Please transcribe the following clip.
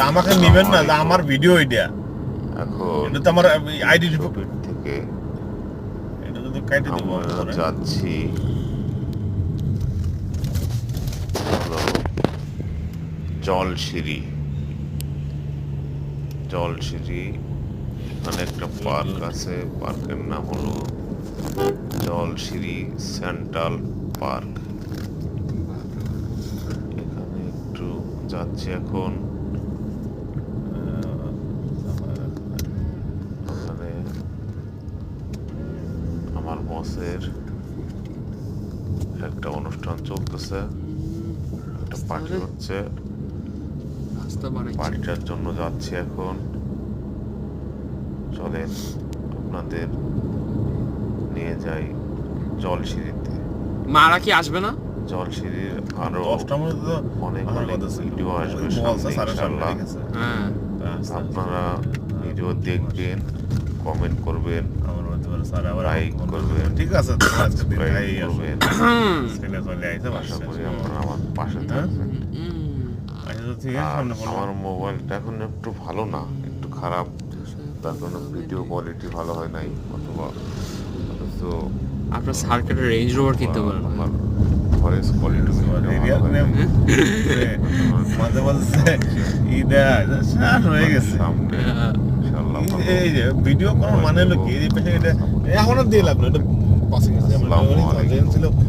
আমাকে নেবেন না, আমার ভিডিও এটা। এখন এটা তো আমার আইডি থেকে এটা তো কেটে দেবো। আমরা যাচ্ছি জলসিঁড়ি। এখানে একটা পার্ক আছে, পার্কের নাম হলো জলসিঁড়ি সেন্ট্রাল পার্ক। এখানে একটু যাচ্ছি এখন। ওখানে আমার বসের একটা অনুষ্ঠান চলতেছে, একটা পার্টি হচ্ছে, পার্টিটার জন্য যাচ্ছি এখন। চলেন আপনাদের নিয়ে যাই জলসিঁড়িতে। মারা কি আসবে না? জলসিঁড়ির আরো 10টার মধ্যে তো অনেক ভিডিও আসবে বলছে সামনে ইনশাআল্লাহ। হ্যাঁ, আপনারা ভিডিও দেখবেন, কমেন্ট করবেন, আমার বলতে পারে স্যার আবার লাইক করবেন, ঠিক আছে, তো আজকে দিন সাবস্ক্রাইব তাই করবেন। স্ক্রিনে চলে আইছে। আশা করি আপনারা আমার পাশে থাকবেন। আচ্ছা তো ঠিক আছে, আর সামনে বলো। আমার মোবাইলটা এখন একটু ভালো না, একটু খারাপ, তার কারণে ভিডিও কোয়ালিটি ভালো হয় নাই, অথবা তো আপনার সার্কিটের রেঞ্জ রোভার কিনতে পারেন। আমার ভয়েস কোয়ালিটি এরিয়া নেম মাঝে মাঝে ইদা শান হয়ে গেছে। সামনে ইনশাআল্লাহ এই যে ভিডিও করার মানে হলো কি, এই পেছনে এটা এখন আর দিয়ে লাভ না, এটা পাশে গেছে। আমার ছিল